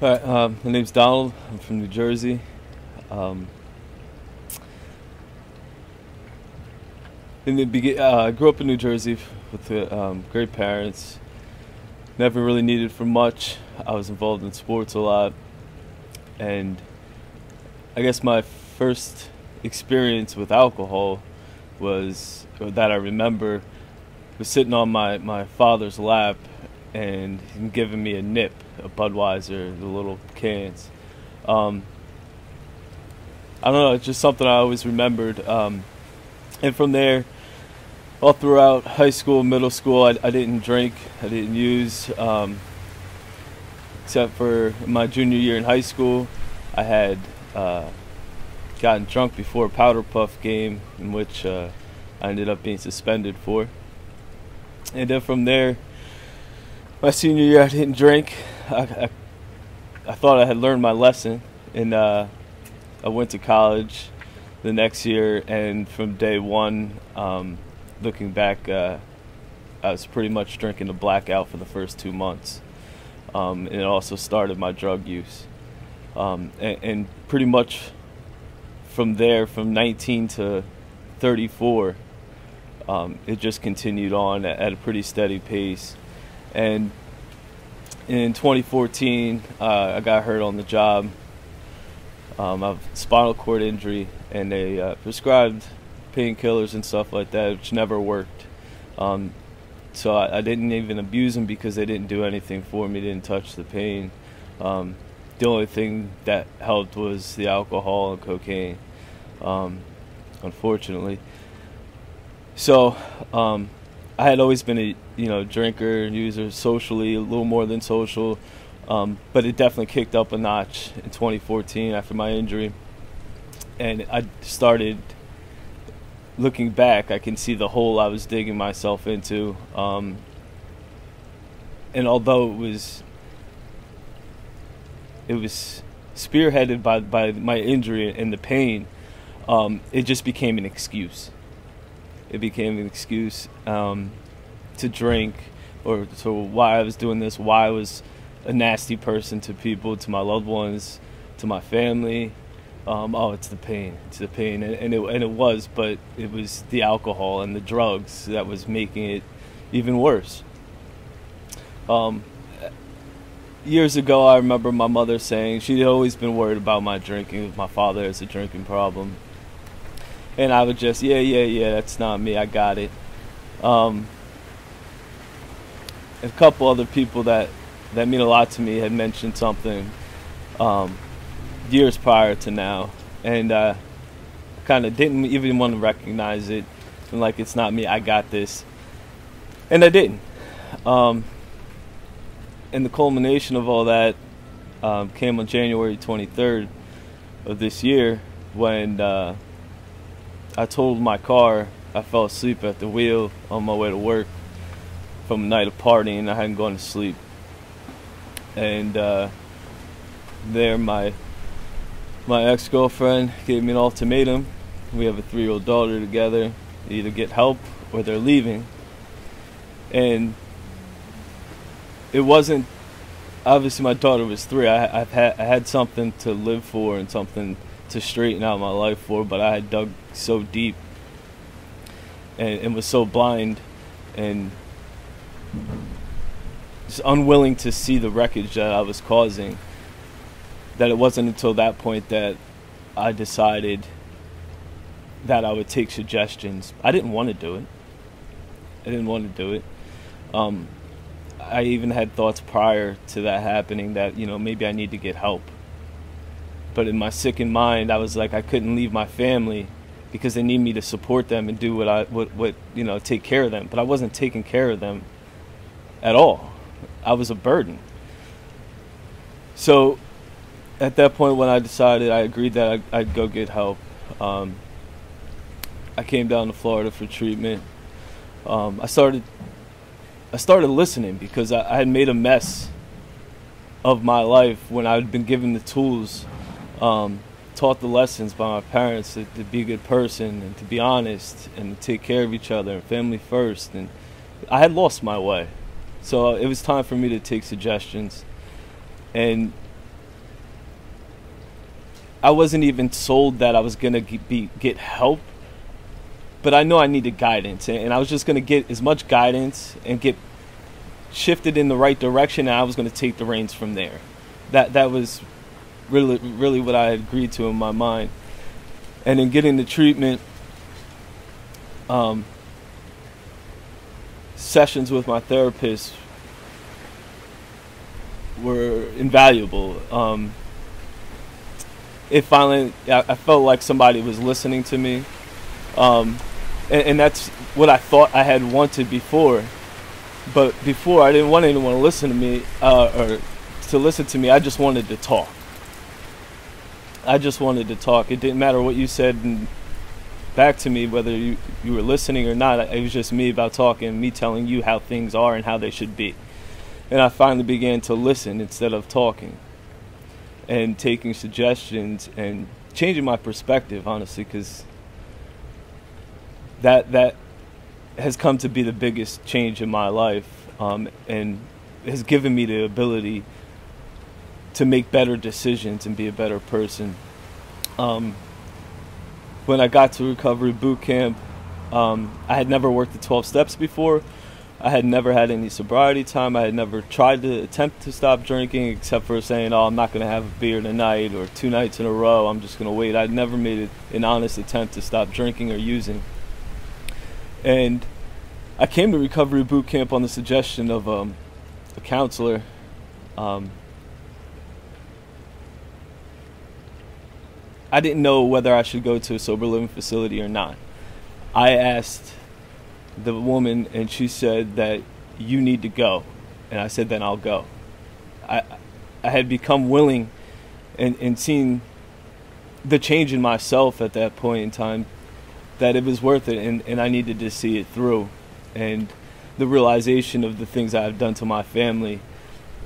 Hi, my name's Donald. I'm from New Jersey. Um, I grew up in New Jersey with great parents. Never really needed for much. I was involved in sports a lot, and I guess my first experience with alcohol was, or that I remember, was sitting on my father's lap and him giving me a nip, a Budweiser, the little cans. Um, I don't know, it's just something I always remembered. And from there, all throughout high school, middle school, I didn't drink, I didn't use, except for my junior year in high school. I had gotten drunk before a Powder Puff game, in which I ended up being suspended for. And then from there, my senior year, I didn't drink. I thought I had learned my lesson, and I went to college the next year, and from day one, looking back, I was pretty much drinking to blackout for the first 2 months. And it also started my drug use. And pretty much from there, from 19 to 34, it just continued on at a pretty steady pace. And in 2014, I got hurt on the job. I have a spinal cord injury, and they prescribed painkillers and stuff like that, which never worked. So I didn't even abuse them because they didn't do anything for me, didn't touch the pain. The only thing that helped was the alcohol and cocaine, unfortunately. So I had always been a drinker and user, socially, a little more than social, but it definitely kicked up a notch in 2014 after my injury. And I started looking back, I can see the hole I was digging myself into. And although it was spearheaded by my injury and the pain, it just became an excuse. It became an excuse to drink, or to why I was doing this, why I was a nasty person to people, to my loved ones, to my family. It's the pain. It's the pain, and it was, but it was the alcohol and the drugs that was making it even worse. Years ago, I remember my mother saying she'd always been worried about my drinking. My father has a drinking problem. And I would just, yeah, that's not me, I got it. A couple other people that mean a lot to me had mentioned something years prior to now, and kind of didn't even want to recognize it. I'm like, it's not me, I got this. And I didn't. And the culmination of all that came on January 23rd of this year, when I totaled my car. I fell asleep at the wheel on my way to work from a night of partying. I hadn't gone to sleep. And there my ex-girlfriend gave me an ultimatum. We have a 3-year-old daughter together. They either get help or they're leaving. And it wasn't, obviously my daughter was 3. I had something to live for and something to straighten out my life for, but I had dug so deep and was so blind and just unwilling to see the wreckage that I was causing, that it wasn't until that point that I decided that I would take suggestions. I didn't want to do it. I even had thoughts prior to that happening that, maybe I need to get help. But in my sickened mind, I was like, I couldn't leave my family because they need me to support them and do what take care of them. But I wasn't taking care of them at all. I was a burden. So at that point, when I decided, I agreed that I'd go get help. I came down to Florida for treatment. I started listening because I had made a mess of my life when I had been given the tools, taught the lessons by my parents to be a good person and to be honest and to take care of each other and family first. And I had lost my way. So it was time for me to take suggestions. And I wasn't even sold that I was gonna get help, but I know I needed guidance, and I was just gonna get as much guidance and get shifted in the right direction, and I was gonna take the reins from there. That was really what I had agreed to in my mind. And in getting the treatment, sessions with my therapist were invaluable. It finally, I felt like somebody was listening to me, and that's what I thought I had wanted before. But before, I didn't want anyone to listen to me, or to listen to me. I just wanted to talk. It didn't matter what you said back to me, whether you were listening or not. It was just me about talking, me telling you how things are and how they should be. And I finally began to listen instead of talking, and taking suggestions and changing my perspective, honestly, because that has come to be the biggest change in my life, and has given me the ability to make better decisions and be a better person. When I got to recovery boot camp, I had never worked the 12 steps before. I had never had any sobriety time. I had never tried to attempt to stop drinking, except for saying, oh, I'm not going to have a beer tonight, or 2 nights in a row, I'm just going to wait. I'd never made an honest attempt to stop drinking or using. And I came to recovery boot camp on the suggestion of a counselor. I didn't know whether I should go to a sober living facility or not. I asked the woman, and she said that you need to go. And I said, then I'll go. I had become willing and seen the change in myself at that point in time, that it was worth it, and I needed to see it through. And the realization of the things I've done to my family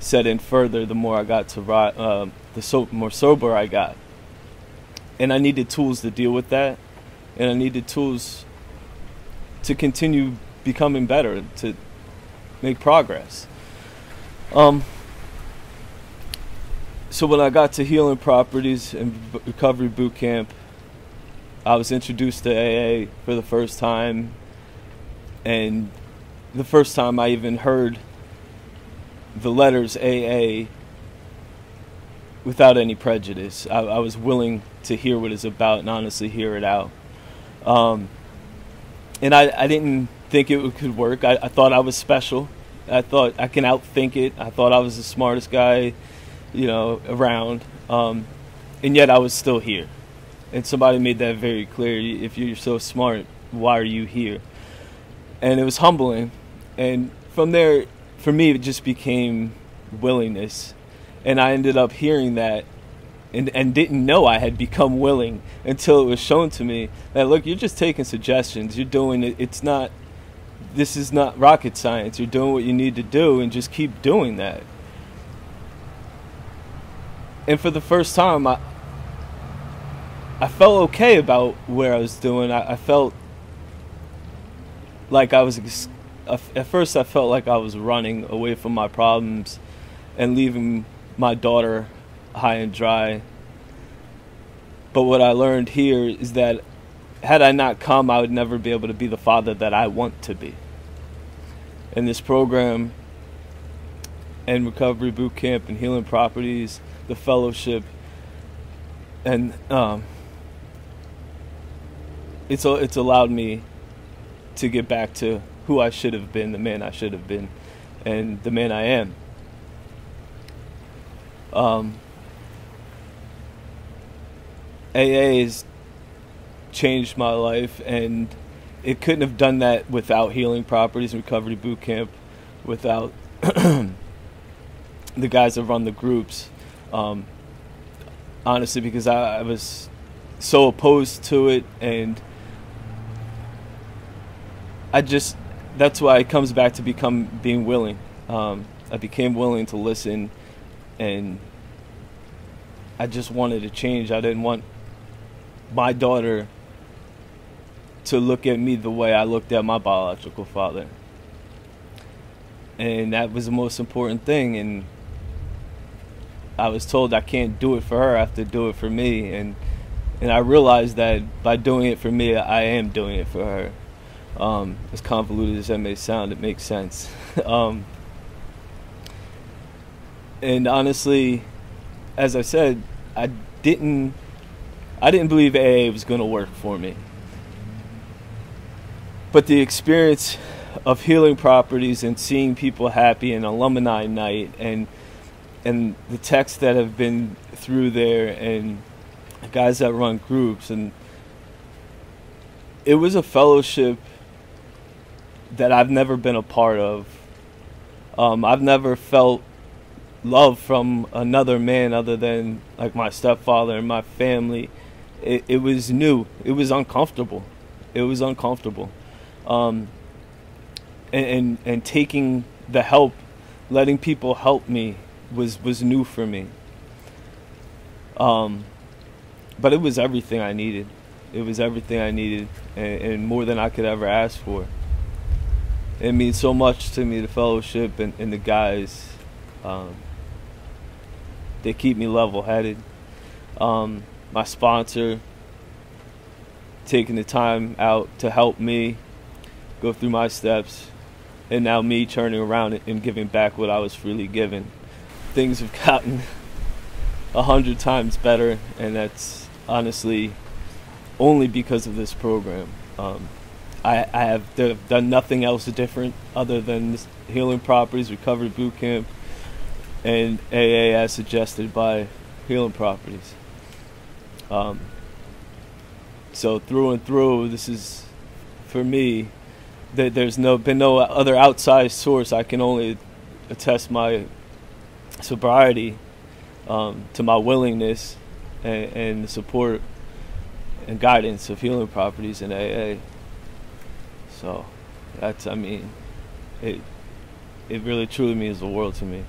set in further the more I got to the more sober I got. And I needed tools to deal with that, and I needed tools to continue becoming better, to make progress. So when I got to Healing Properties and Recovery Boot Camp, I was introduced to AA for the first time, and the first time I even heard the letters AA without any prejudice. I was willing to hear what it's about and honestly hear it out. And I didn't think it could work. I thought I was special. I thought I can outthink it. I thought I was the smartest guy, around. And yet I was still here. And somebody made that very clear. If you're so smart, why are you here? And it was humbling. And from there, for me, it just became willingness. And I ended up hearing that and didn't know I had become willing until it was shown to me that, look, you're just taking suggestions. You're doing it. This is not rocket science. You're doing what you need to do, and just keep doing that. And for the first time, I felt okay about where I was doing. I felt like I was, at first I felt like I was running away from my problems and leaving my daughter high and dry. But what I learned here is that had I not come, I would never be able to be the father that I want to be. And this program and Recovery Boot Camp and Healing Properties, the fellowship, and it's allowed me to get back to who I should have been, the man I should have been, and the man I am. AA has changed my life, and it couldn't have done that without Healing Properties and Recovery Boot Camp, without the guys that run the groups. Honestly, because I was so opposed to it, and that's why it comes back to being willing. I became willing to listen, and I just wanted to change. I didn't want my daughter to look at me the way I looked at my biological father. And that was the most important thing. And I was told I can't do it for her, I have to do it for me, and I realized that by doing it for me, I am doing it for her. As convoluted as that may sound, it makes sense. And honestly, as I said, I didn't believe AA was going to work for me. But the experience of Healing Properties and seeing people happy and alumni night and the texts that have been through there and guys that run groups, and it was a fellowship that I've never been a part of. I've never felt love from another man other than like my stepfather and my family. It was new. It was uncomfortable. It was uncomfortable. And taking the help, letting people help me was new for me. But it was everything I needed. It was everything I needed, and more than I could ever ask for. It means so much to me, the fellowship and the guys. They keep me level-headed. My sponsor taking the time out to help me go through my steps, and now me turning around and giving back what I was freely given. Things have gotten 100 times better, and that's honestly only because of this program. I have done nothing else different other than this Healing Properties, Recovery Boot Camp, and AA as suggested by Healing Properties. So through and through, this is, for me, there's been no other outside source. I can only attest my sobriety to my willingness and the support and guidance of Healing Properties and AA. So that's, I mean, it really truly means the world to me.